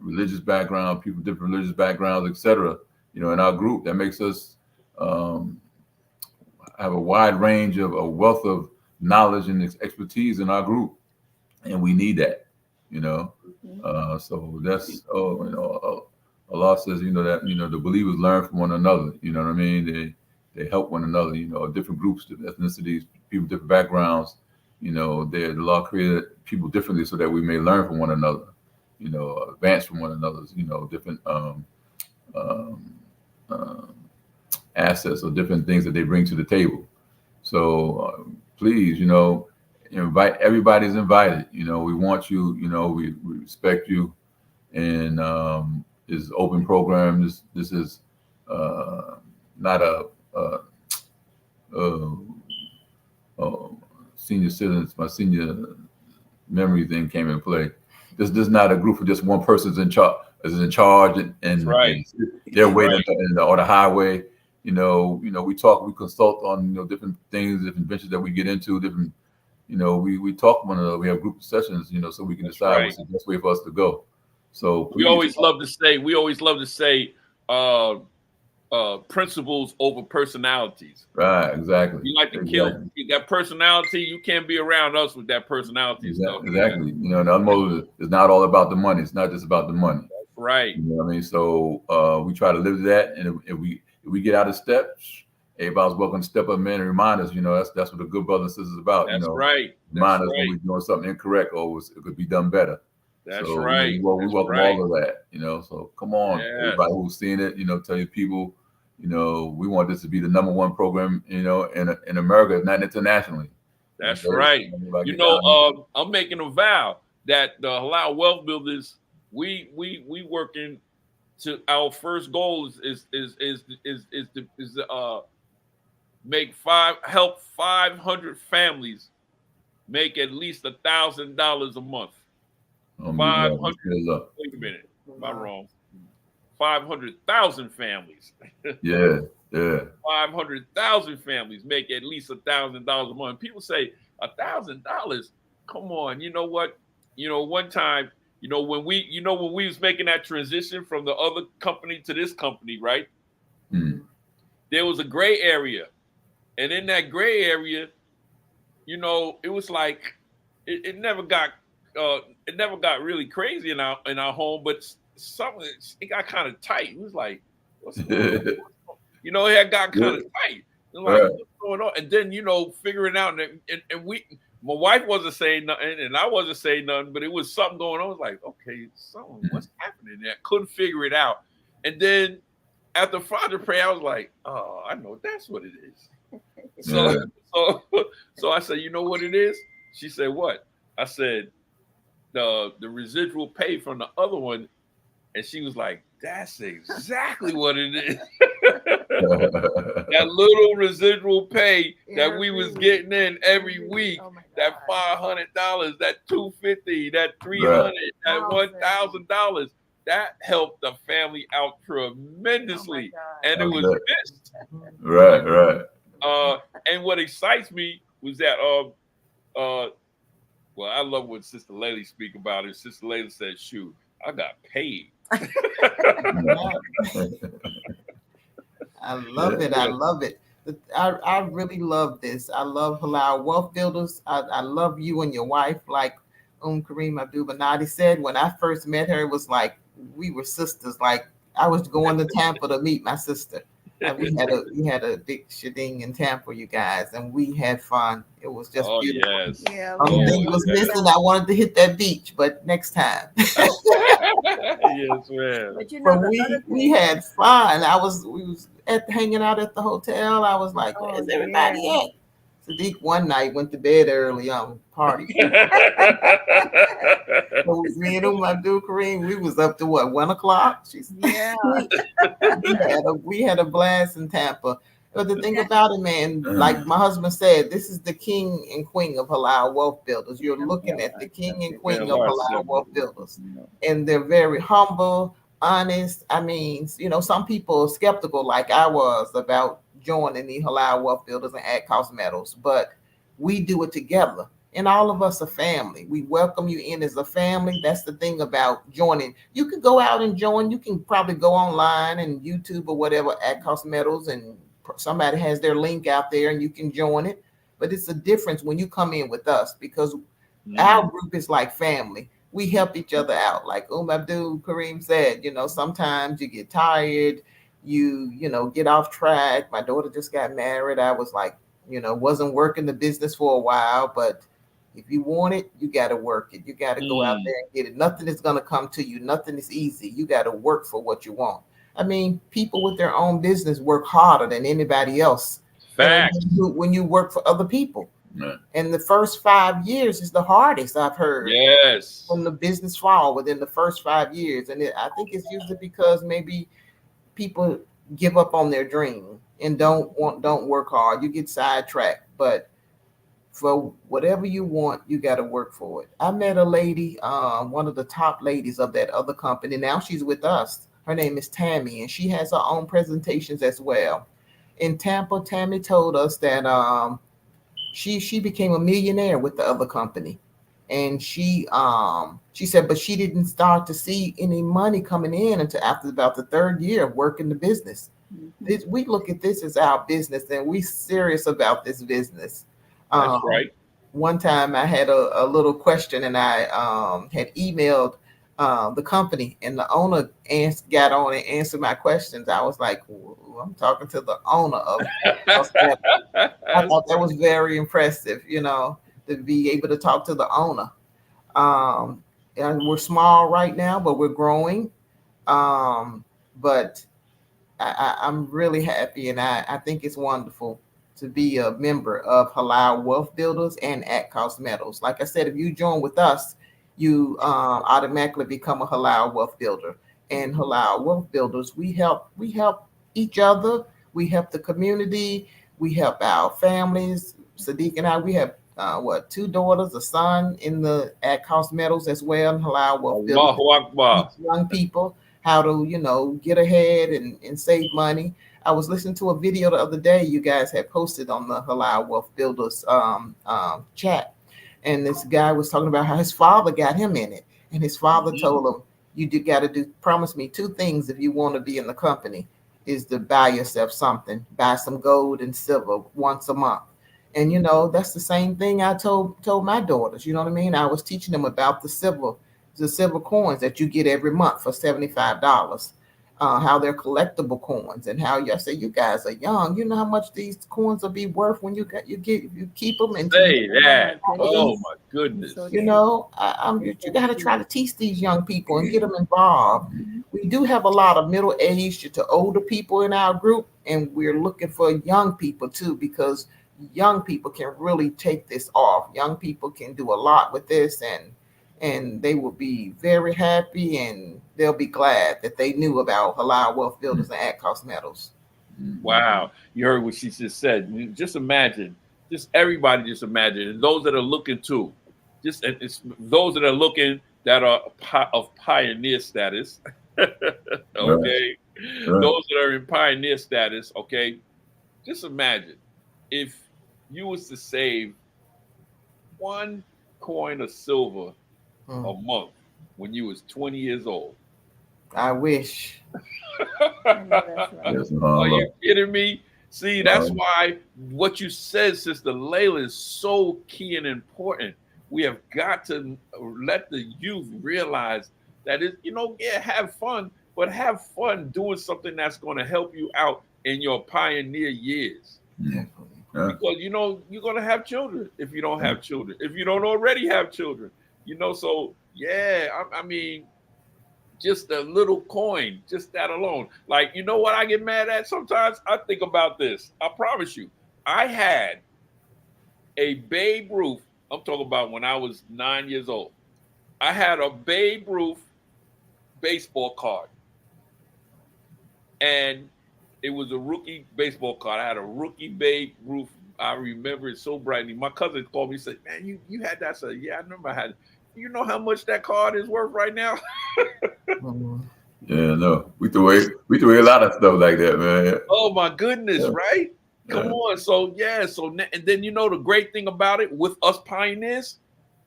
religious background, people, different religious backgrounds, etc. You know, in our group, that makes us have a wide range of a wealth of knowledge and expertise in our group, and we need that, you know. So that's, you know, Allah says, you know, that, you know, the believers learn from one another. You know what I mean? They help one another. You know, different groups, different ethnicities, people, different backgrounds. You know, the Allah created people differently so that we may learn from one another. You know, advance from one another. You know, different assets or different things that they bring to the table. So please, you know, invite. Everybody's invited. You know, we want you. You know, we respect you, and this open program. This is not a senior citizens. My senior memory thing came in play. This is not a group of just one person's in charge, and right. They're waiting on the highway. You know, we talk, we consult on, you know, different things, different ventures that we get into, different, you know, we talk one another. We have group sessions, you know, so we can decide what's the best way for us to go. So please, we always love to say principles over personalities. Right, exactly. You like to kill that personality. You can't be around us with that personality. Exactly. You know, the motive is not all about the money. It's not just about the money. That's right. You know what I mean? So we try to live that, and if we get out of step, everybody's welcome to step up, man, and remind us. You know, that's what the good brothers and sisters is about. That's you know, right. Remind us when we're doing something incorrect or it could be done better. That's so, right. You know, we welcome all of that. You know, so come on, everybody who's seen it. You know, tell your people. You know, we want this to be the #1 program. You know, in America, if not internationally. That's right. You know, I'm making a vow that the Halal Wealth Builders, we working to our first goal is to help 500 families make at least $1,000 a month. 500. Wait a minute, am I wrong? 500,000 families. Yeah. 500,000 families make at least $1,000 a month. People say $1,000. Come on, you know what? You know, one time, you know, when we was making that transition from the other company to this company, right? There was a gray area, and in that gray area, it was like it never got really crazy in our home, but something it got kind of tight. It was like, what's going on? It had got kind of tight. And like, what's going on? And then figuring out, and my wife wasn't saying nothing, and I wasn't saying nothing, but it was something going on. I was like, okay, what's happening there? Couldn't figure it out. And then after Father prayer, I was like, oh, I know that's what it is. So I said, you know what it is? She said, what? I said, the residual pay from the other one. And she was like, that's exactly what it is. That little residual pay that we was getting in every week, that $500, that $250, that $300, that $1,000, that helped the family out tremendously. And it was missed. Right. And what excites me was that well, I love what Sister Layla speak about it. Sister Layla said, shoot, I got paid. I love it. I love it. I really love this. I love Halal Wealth Builders. I love you and your wife. Like Kareem Abdul-Banadi said, when I first met her, it was like we were sisters. Like I was going to Tampa to meet my sister. We had a big sheding in Tampa, you guys, and we had fun. It was just beautiful. Yes. Yeah. Only thing was missing. I wanted to hit that beach, but next time. Yes, man. But we had fun. We was hanging out at the hotel. I was like, where's everybody at? Sadiq one night went to bed early on party. So me and Abdul Kareem, we was up to what, 1 o'clock? We had a blast in Tampa. But the thing about it, man, like my husband said, this is the king and queen of Halal Wealth Builders. You're looking at the king and queen of Halal Wealth Builders. And they're very humble, honest. I mean, some people are skeptical like I was about joining the Halal Wealth Builders and At Cost Metals, but we do it together. And all of us are family. We welcome you in as a family. That's the thing about joining. You can go out and join. You can probably go online and YouTube or whatever, At Cost Metals, and somebody has their link out there and you can join it. But it's a difference when you come in with us because our group is like family. We help each other out. Like Abdul Kareem said, sometimes you get tired, you get off track. My daughter just got married. I was like, wasn't working the business for a while, but if you want it, you got to work it. You got to go out there and get it. Nothing is going to come to you. Nothing is easy. You got to work for what you want. I mean, people with their own business work harder than anybody else. Fact. When you work for other people. Right. And the first 5 years is the hardest I've heard. Yes. From the business fall within the first 5 years. And I think it's usually because maybe people give up on their dream and don't work hard. You get sidetracked. But for whatever you want, you got to work for it. I met a lady, one of the top ladies of that other company. Now she's with us. Her name is Tammy, and she has her own presentations as well. In Tampa, Tammy told us that she became a millionaire with the other company. And she said, but she didn't start to see any money coming in until after about the third year of working the business. We look at this as our business, and we serious about this business. That's right. One time I had a little question, and I had emailed the company, and the owner got on and answered my questions. I was like, I'm talking to the owner of that. I thought that was very impressive, to be able to talk to the owner. And we're small right now, but we're growing. But I'm really happy, and I think it's wonderful to be a member of Halal Wealth Builders and At Cost Metals. Like I said, if you join with us, you automatically become a Halal Wealth Builder. And Halal Wealth Builders, we help each other, we help the community, we help our families. Sadiq and I, we have 2 daughters, a son in the At Cost Metals as well, and Halal Wealth Builders. Young people how to get ahead and save money. I was listening to a video the other day you guys had posted on the Halal Wealth Builders chat. And this guy was talking about how his father got him in it. And his father told him, you got to promise me 2 things if you want to be in the company, is to buy yourself something, buy some gold and silver once a month. And that's the same thing I told my daughters. You know what I mean? I was teaching them about the silver coins that you get every month for $75. How they're collectible coins, and how I say you guys are young. You know how much these coins will be worth when you keep them and Say that. Oh, my Oh goodness. my goodness. So you got to try to teach these young people and get them involved. We do have a lot of middle-aged to older people in our group, and we're looking for young people too, because young people can really take this off. Young people can do a lot with this, and they will be very happy, and they'll be glad that they knew about Halal Wealth Builders and At-Cost Metals. Wow. You heard what she just said. Just imagine, everybody just imagine. And those that are looking too, it's those that are looking that are of pioneer status. Okay. Right. Those that are in pioneer status, okay. Just imagine if you was to save 1 coin of silver a month when you was 20 years old. I wish. I know that's right. Yes, Are you kidding me? See, that's why what you said, Sister Layla, is so key and important. We have got to let the youth realize that have fun, but have fun doing something that's going to help you out in your pioneer years. Yeah. Because you're going to have children if you don't have children, if you don't already have children. So yeah, I mean, just a little coin, just that alone. Like, you know what I get mad at sometimes? I think about this. I promise you, I had a Babe Ruth. I'm talking about when I was 9 years old. I had a Babe Ruth baseball card. And it was a rookie baseball card. I had a rookie Babe Ruth. I remember it so brightly. My cousin called me and said, "Man, you had that?" I said, "Yeah, I remember I had it." You know how much that card is worth right now? Yeah, no. We threw away a lot of stuff like that, man. Oh my goodness, right? Come on. So and then the great thing about it with us pioneers,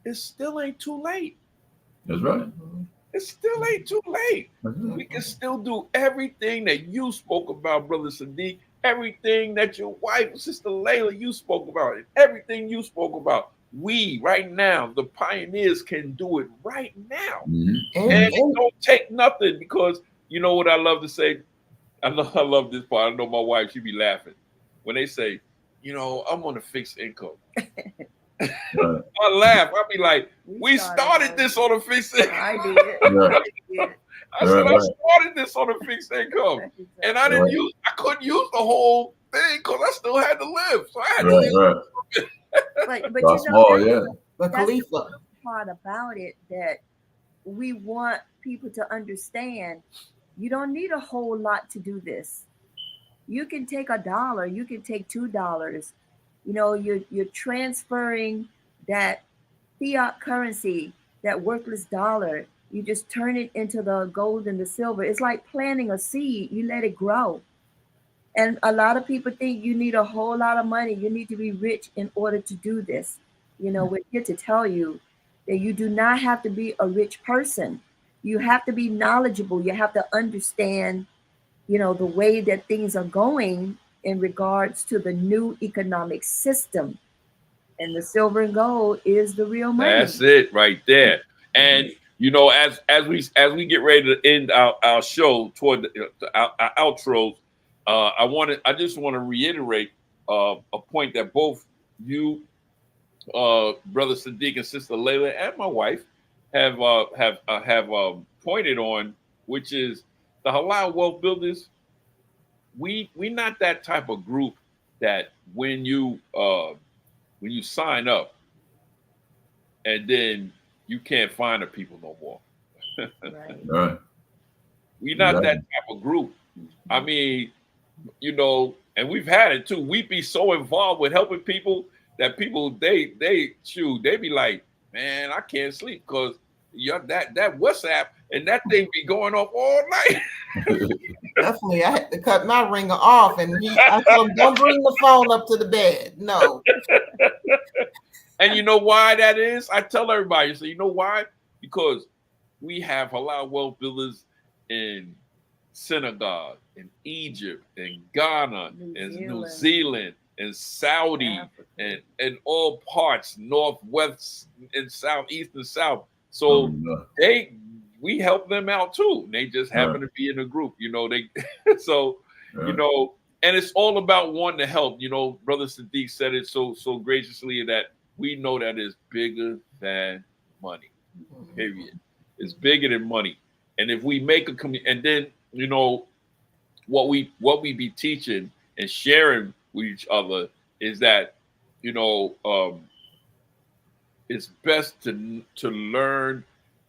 it still ain't too late. That's right. It still ain't too late. We can still do everything that you spoke about, Brother Sadiq, everything that your wife, Sister Layla, you spoke about, and everything you spoke about. We right now, the pioneers, can do it right now. And it don't take nothing, because you know what I love to say? I love this part. I know my wife, she be laughing when they say, I'm on a fixed income. I laugh. I be like, we started this on a fixed income. I did. I said, I started this on a fixed income. And I couldn't use the whole thing because I still had to live. So I had to use but But Khalifa, the part about it that we want people to understand, you don't need a whole lot to do this. You can take $1, you can take $2. You're transferring that fiat currency, that worthless dollar. You just turn it into the gold and the silver. It's like planting a seed. You let it grow. And a lot of people think you need a whole lot of money. You need to be rich in order to do this. We're here to tell you that you do not have to be a rich person. You have to be knowledgeable. You have to understand, the way that things are going in regards to the new economic system. And the silver and gold is the real money. That's it right there. And as we get ready to end our show toward our outros, I just want to reiterate a point that both you, Brother Sadiq, and Sister Layla, and my wife have pointed on, which is the Halal Wealth Builders. We not that type of group that when you sign up and then you can't find the people no more. Right. We're not that type of group. I mean, and we've had it too. We be so involved with helping people that people they be like, man, I can't sleep because that WhatsApp and that thing be going off all night. Definitely, I had to cut my ringer off, and I told him, don't bring the phone up to the bed. No. And you know why that is? I tell everybody, so you know why? Because we have Halal Wealth Builders in Senegal, in Egypt, in Ghana, in New Zealand, in Saudi, and all parts, north, west, and south, east, and south. So we help them out too. They just happen to be in a group, they so and it's all about wanting to help. Brother Sadiq said it so graciously that we know that it's bigger than money. Period. It's bigger than money. And if we make a and then what we be teaching and sharing with each other is that it's best to learn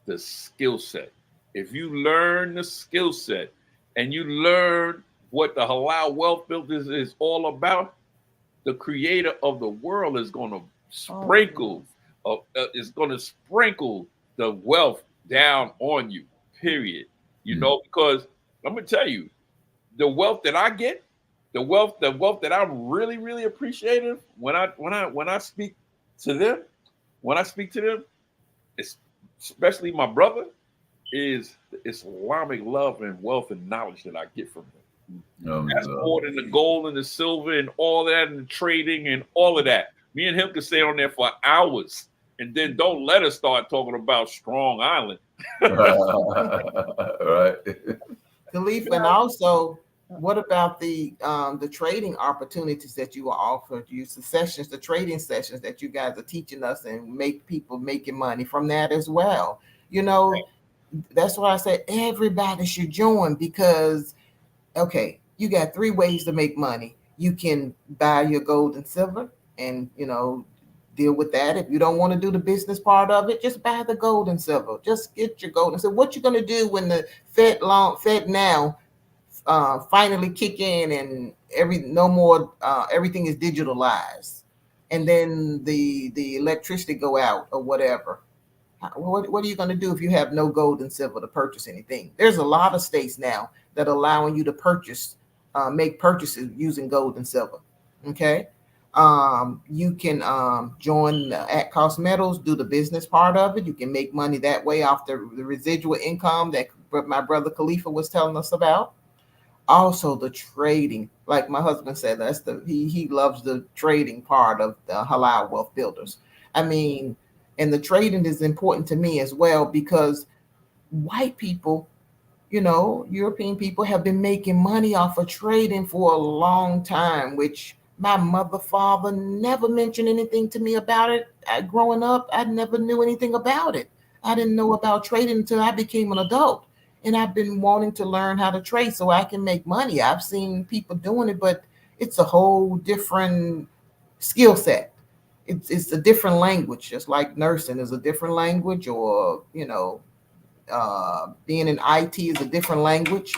the skill set. If you learn the skill set and you learn what the Halal Wealth Builders is all about, the creator of the world is going to sprinkle the wealth down on you, period. Because I'm going to tell you, the wealth that I get, the wealth that I'm really, really appreciative when I speak to them, it's, especially my brother, is the Islamic love and wealth and knowledge that I get from him. That's more than the gold and the silver and all that and the trading and all of that. Me and him could stay on there for hours, and then don't let us start talking about Strong Island. Right. Khalif, and also, what about the trading opportunities that you are offered? The trading sessions that you guys are teaching us and make people making money from that as well. That's why I said everybody should join, because, okay, you got 3 ways to make money. You can buy your gold and silver and, deal with that. If you don't want to do the business part of it, just buy the gold and silver. Just get your gold and silver. What you going to do when the Fed now finally kick in and everything is digitalized, and then the electricity go out or whatever? What are you going to do if you have no gold and silver to purchase anything? There's a lot of states now that are allowing you to make purchases using gold and silver. Okay. You can join at cost metals, do the business part of it. You can make money that way off the residual income that my brother Khalifa was telling us about. Also, the trading, like my husband said, he loves the trading part of the Halal Wealth Builders. I mean, and the trading is important to me as well, because white people, European people have been making money off of trading for a long time, which my father never mentioned anything to me about it. Growing up, I never knew anything about it. I didn't know about trading until I became an adult. And I've been wanting to learn how to trade so I can make money. I've seen people doing it, but it's a whole different skill set. It's a different language, just like nursing is a different language, or, being in IT is a different language.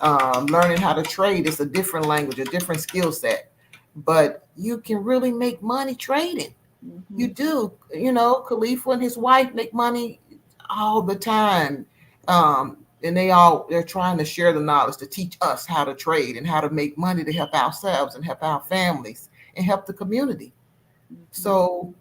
Learning how to trade is a different language, a different skill set. But you can really make money trading. Mm-hmm. You do. Khalifa and his wife make money all the time. And they're trying to share the knowledge to teach us how to trade and how to make money to help ourselves and help our families and help the community. Mm-hmm. So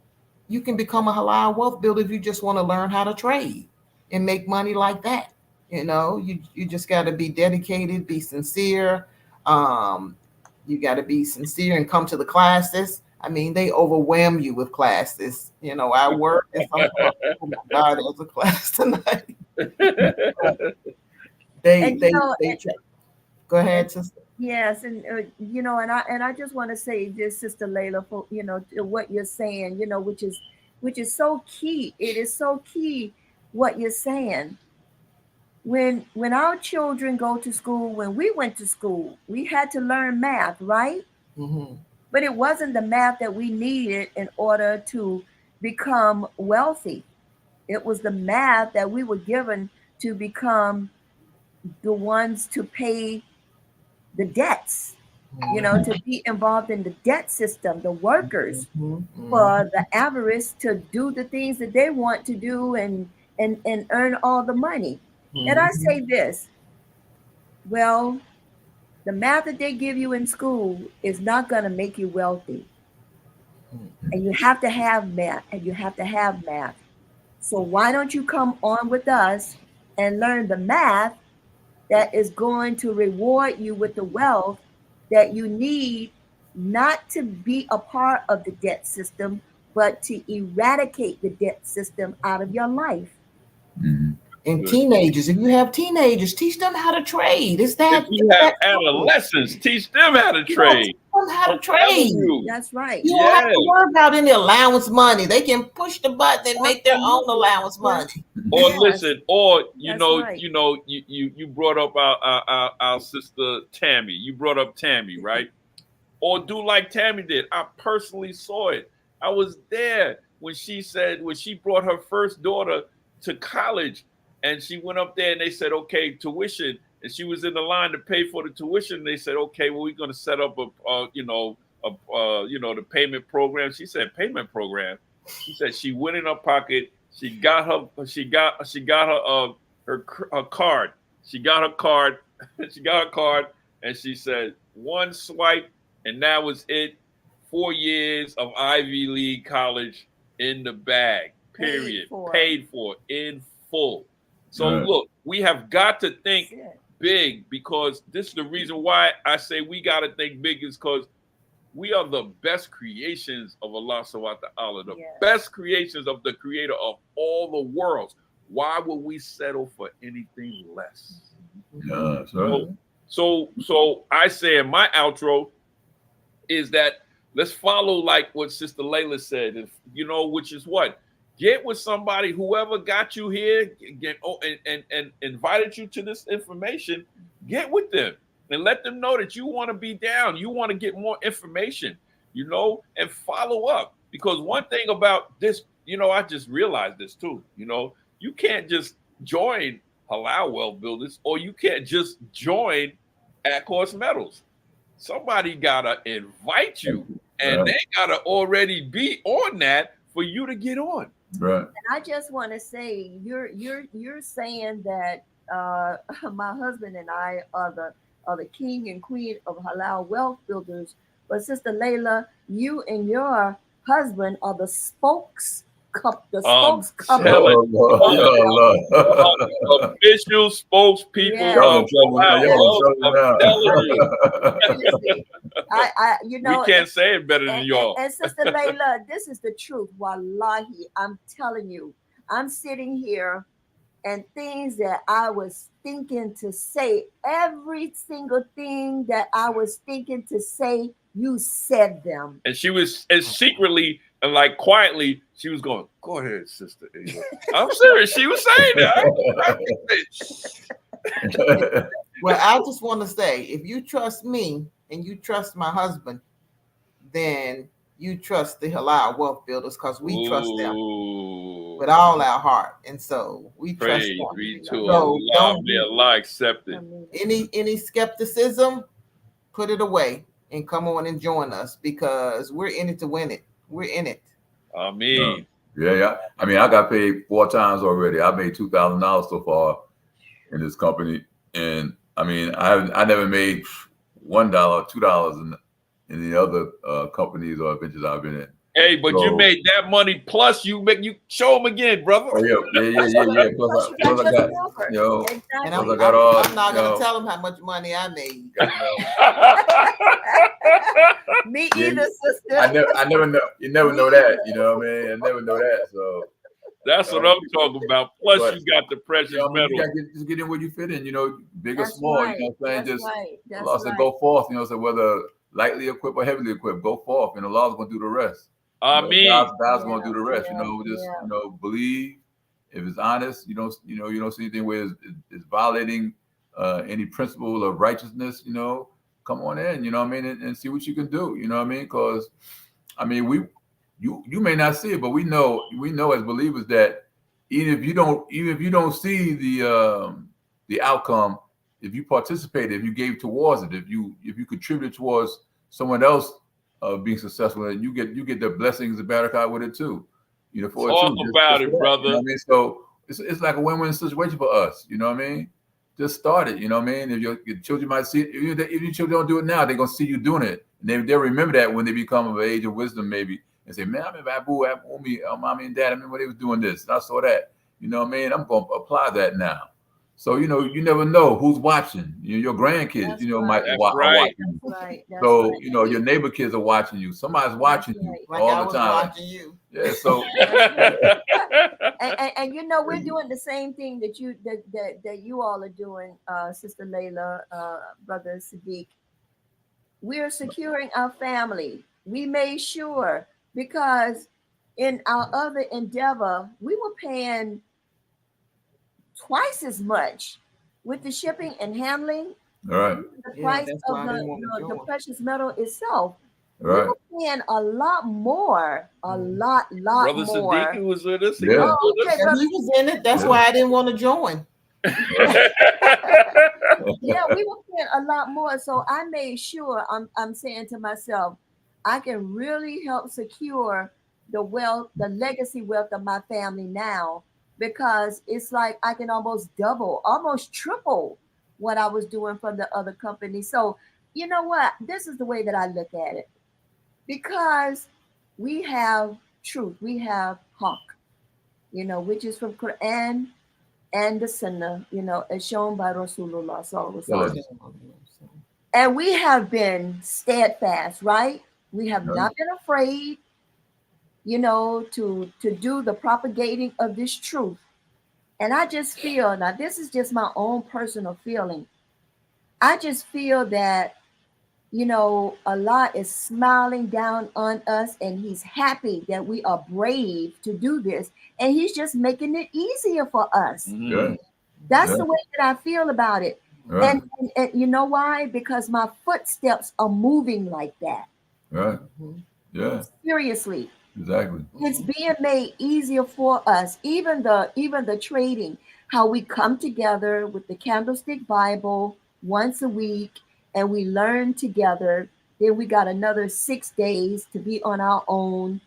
you can become a Halal Wealth Builder if you just want to learn how to trade and make money like that. You just got to be dedicated, be sincere. You got to be sincere and come to the classes. I mean, they overwhelm you with classes. I work and oh my God, there's a class tonight. Go ahead, sister. Yes, and and I just want to say this, Sister Layla, for to what you're saying, which is so key. It is so key what you're saying. When our children go to school, when we went to school, we had to learn math, right? Mm-hmm. But it wasn't the math that we needed in order to become wealthy. It was the math that we were given to become the ones to pay the debts, to be involved in the debt system, the workers, for the avarice to do the things that they want to do and earn all the money. And I say this, well, the math that they give you in school is not going to make you wealthy. And you have to have math. So why don't you come on with us and learn the math that is going to reward you with the wealth that you need not to be a part of the debt system, but to eradicate the debt system out of your life. Mhm. And teenagers, if you have teenagers, teach them how to trade. It's that. If you have adolescents, teach them how to trade. Teach them how to I'm telling trade. you. That's right. You don't have to worry about any allowance money. They can push the button and make their own Absolutely. allowance money. Or Yes. listen, or you That's know, right. you brought up our sister Tammy. You brought up Tammy, right? Or do like Tammy did. I personally saw it. I was there when she brought her first daughter to college, and she went up there and they said, okay, tuition, and she was in the line to pay for the tuition. They said, okay, well, we're going to set up the payment program. She said, payment program. She said she went in her pocket. She got her card. She got her card. She got her card, and she said one swipe, and that was it. 4 years of Ivy League college in the bag. Period. Paid for in full. So look, we have got to think big, because this is the reason why I say we got to think big, is because we are the best creations of Allah subhanahu wa ta'ala, the best creations of the creator of all the worlds. Why would we settle for anything less? Yeah, right. So I say in my outro is that let's follow like what Sister Layla said, which is what? Get with somebody, whoever got you here, and invited you to this information, get with them and let them know that you want to be down. You want to get more information, and follow up. Because one thing about this, I just realized this too, you can't just join Halal Wealth Builders, or you can't just join At Course Metals. Somebody gotta invite you, and they gotta already be on that for you to get on. Right. And I just want to say, you're saying that my husband and I are the king and queen of Halal Wealth Builders, but Sister Layla, you and your husband are the spokes couple. Official spokespeople. Yeah. We can't say it better than y'all. And Sister Layla, this is the truth. Wallahi, I'm telling you, I'm sitting here, and things that I was thinking to say, every single thing that I was thinking to say, you said them. And she was, and secretly and like quietly, she was going, "Go ahead, Sister Ava." I'm serious. She was saying that. Well, I just want to say, if you trust me and you trust my husband, then you trust the Halal Wealth Builders, because we trust them with all our heart, and so we trust them. So Allah accepted. Any skepticism, put it away and come on and join us, because we're in it to win it. We're in it. I mean, yeah. I mean, I got paid 4 times already. I made $2,000 so far in this company, and I mean, I never made $1, $2 in the other companies or ventures I've been in. Hey, but you made that money plus you show them again, brother. Oh, yeah. Plus I got, and I'm not gonna tell them how much money I made. Me either, sister. I never know. You never know that. You know what I mean? I never know that. So that's what I'm talking about. Plus, you got the precious metal. You gotta just get in where you fit in. Big or small. Right. You know what I'm saying? That's Allah said, go forth. So whether lightly equipped or heavily equipped, go forth, and Allah's gonna do the rest. God's gonna do the rest. Believe. If it's honest, you don't see anything where it's violating any principle of righteousness. Come on in. You know what I mean, and see what you can do. You know what I mean? Because I mean, you may not see it, but we know as believers that even if you don't see the outcome, if you participate, if you gave towards it, if you contribute towards someone else being successful, and you get the blessings of barakah with it too. Talk about it, brother. You know what I mean? So it's like a win-win situation for us. You know what I mean? Just start it. You know what I mean? If your children might see it, if your children don't do it now, they're gonna see you doing it, and they'll remember that when they become of age of wisdom, maybe, and say, "Man, I remember Abu, Mommy and Dad. I remember when they was doing this. And I saw that. You know what I mean? I'm gonna apply that now." So, you know, you never know who's watching. Your grandkids, That's you know, right. That's are right. watching you. That's right. That's So, right. you know, your neighbor kids are watching you. Somebody's watching you right. Like all I the was time. watching you. Yeah. So, And you know, we're doing the same thing that you all are doing, Sister Layla, Brother Sadiq. We're securing our family. We made sure, because in our other endeavor, we were paying twice as much with the shipping and handling, all right. the Yeah, price that's of why I didn't want to the join. precious metal itself. All We right. were paying a lot more, a lot Brother more. Sadiq was with us. He Yeah. was with Okay, us. And brother. he was in it. That's Yeah. why I didn't want to join. Yeah, we were paying a lot more. So I made sure, I'm saying to myself, I can really help secure the wealth, the legacy wealth of my family now, because it's like I can almost double, almost triple what I was doing from the other company. So you know what? This is the way that I look at it. Because we have truth, we have hawk, which is from Quran and the Sunnah, as shown by Rasulullah Sallallahu Alaihi Good. Wasallam. And we have been steadfast, right? We have Right. not been afraid, to do the propagating of this truth. And I just feel, now this is just my own personal feeling. I just feel that, Allah is smiling down on us, and He's happy that we are brave to do this. And He's just making it easier for us. Good. That's Yeah. the way that I feel about it. Right. And you know why? Because my footsteps are moving like that. Right. Yeah. Seriously. Exactly. It's being made easier for us. Even the trading, how we come together with the Candlestick Bible once a week and we learn together. Then we got another 6 days to be on our own,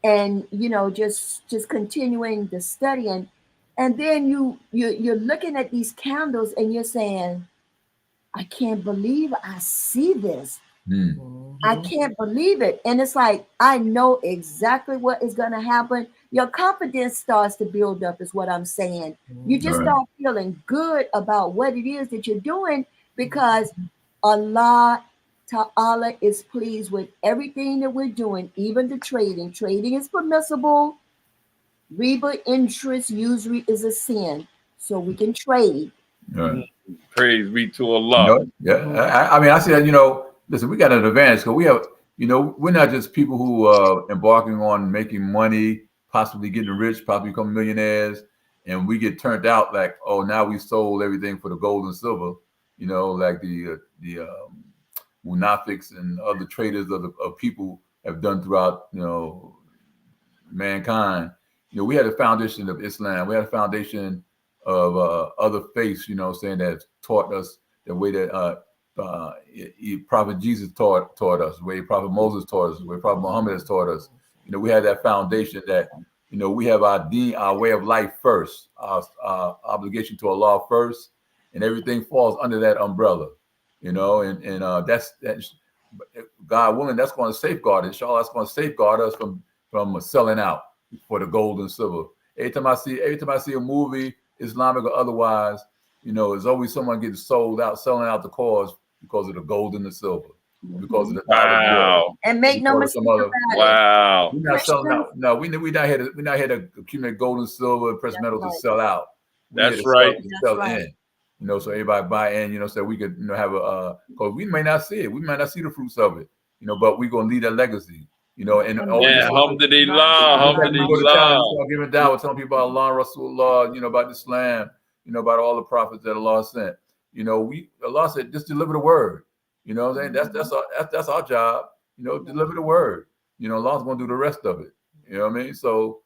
and just continuing the studying. And then you're looking at these candles and you're saying, I can't believe I see this. I can't believe it. And it's like, I know exactly what is going to happen. Your confidence starts to build up, is what I'm saying. You just Right. start feeling good about what it is that you're doing, because Allah Ta'ala is pleased with everything that we're doing, even the trading. Trading is permissible. Riba, interest, usury is a sin. So we can trade. Right. Praise be to You Allah. know, yeah. I mean, I see that, listen, we got an advantage because we have, we're not just people who are embarking on making money, possibly getting rich, possibly becoming millionaires, and we get turned out like, oh, now we sold everything for the gold and silver, like the munafiqs and other traders of people have done throughout, mankind. We had a foundation of Islam. We had a foundation of other faiths, saying that taught us the way that Prophet Jesus taught us, the way Prophet Moses taught us, the way Prophet Muhammad has taught us. We had that foundation that, we have our deen, our way of life first, our obligation to Allah first, and everything falls under that umbrella, and that's God willing, that's going to safeguard it. Inshallah, that's going to safeguard us from selling out for the gold and silver. Every time I see a movie, Islamic or otherwise, there's always someone getting sold out, selling out the cause because of the gold and the silver, because of the Wow. And make no mistake about it. Wow. We're not selling out. No, we're not here to accumulate gold and silver and precious metals to sell out. We're here That's to right. sell in. So everybody buy in, so we could, have because we may not see it. We might not see the fruits of it, but we're going to leave that legacy, and Yeah, alhamdulillah, alhamdulillah. start giving dawah, telling people about Allah, Rasulullah, about Islam, about all the prophets that Allah sent. Allah said, just deliver the word. What I'm saying? That's our job, deliver the word. Allah's going to do the rest of it. You know what I mean? So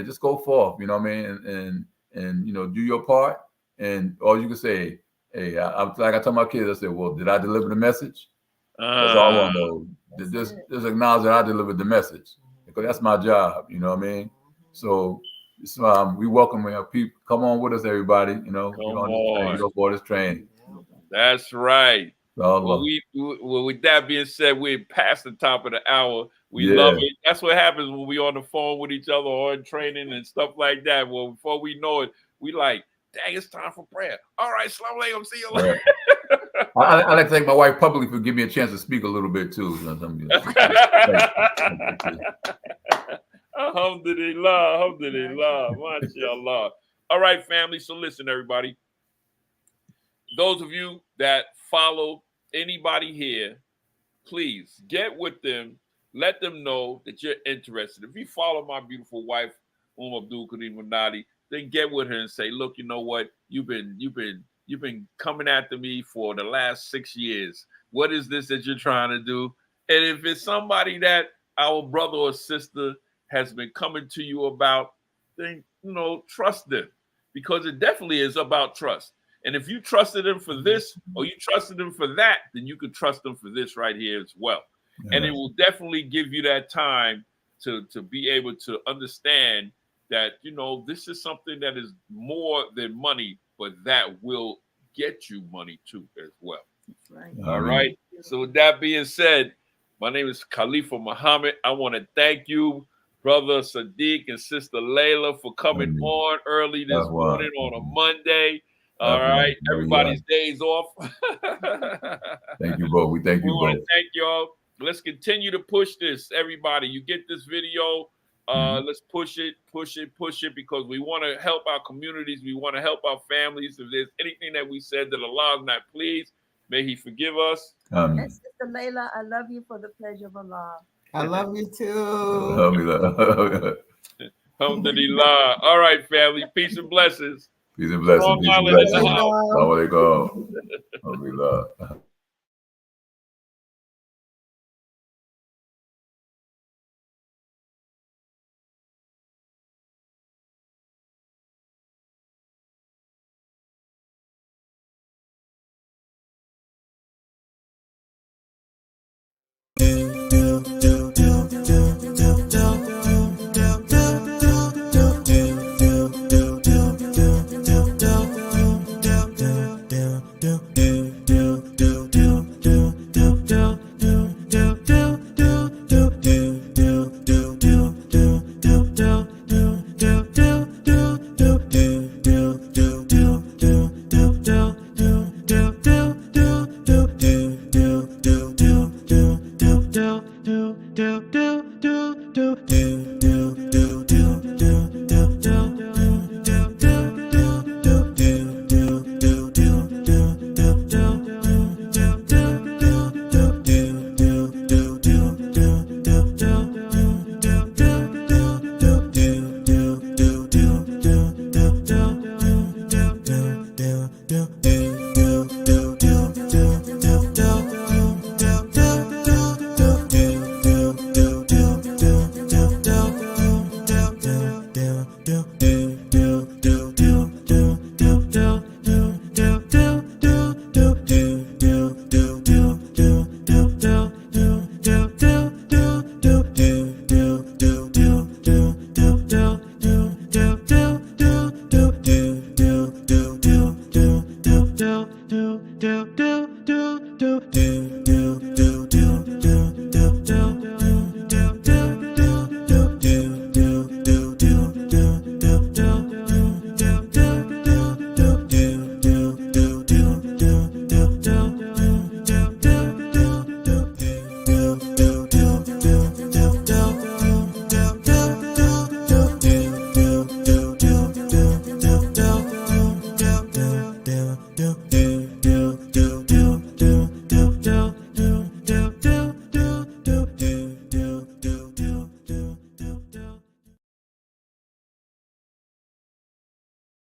just go forth, you know what I mean? And do your part. And all you can say, hey, like I tell my kids, I said, well, did I deliver the message? That's all I want to know. Just acknowledge that I delivered the message, because that's my job. You know what I mean? So we welcome people. Come on with us, everybody. Get on board this train. That's right. Well, with that being said, we're past the top of the hour. We love it. That's what happens when we on the phone with each other or in training and stuff like that. Well, before we know it, we like, dang, it's time for prayer. All right, Assalamu alaikum. See you All later. right. I like to thank my wife publicly for giving me a chance to speak a little bit too. Alhamdulillah, alhamdulillah, mashallah. All right, family. So listen, everybody. Those of you that follow anybody here, please get with them. Let them know that you're interested. If you follow my beautiful wife, Abdul Karim Nadi, then get with her and say, look, you know what? You've been coming after me for the last 6 years. What is this that you're trying to do? And if it's somebody that our brother or sister has been coming to you about, then trust them, because it definitely is about trust. And if you trusted them for this or you trusted them for that, then you can trust them for this right here as well. Yeah. And it will definitely give you that time to be able to understand that, this is something that is more than money, but that will get you money too as well. That's right. All right. So with that being said, my name is Khalifa Muhammad. I want to thank you, Brother Sadiq and Sister Layla, for coming on early this morning on a Monday. All right. Everybody's days off. Thank you both. We thank you both. We want to thank y'all. Let's continue to push this. Everybody, you get this video. Let's push it, because we want to help our communities. We want to help our families. If there's anything that we said that Allah is not pleased, may He forgive us. And Sister Layla, I love you for the pleasure of Allah. I love you too. Alhamdulillah. All right, family. Peace and blessings. Peace and blessings. Peace and blessings. Assalamu alaikum. Alhamdulillah.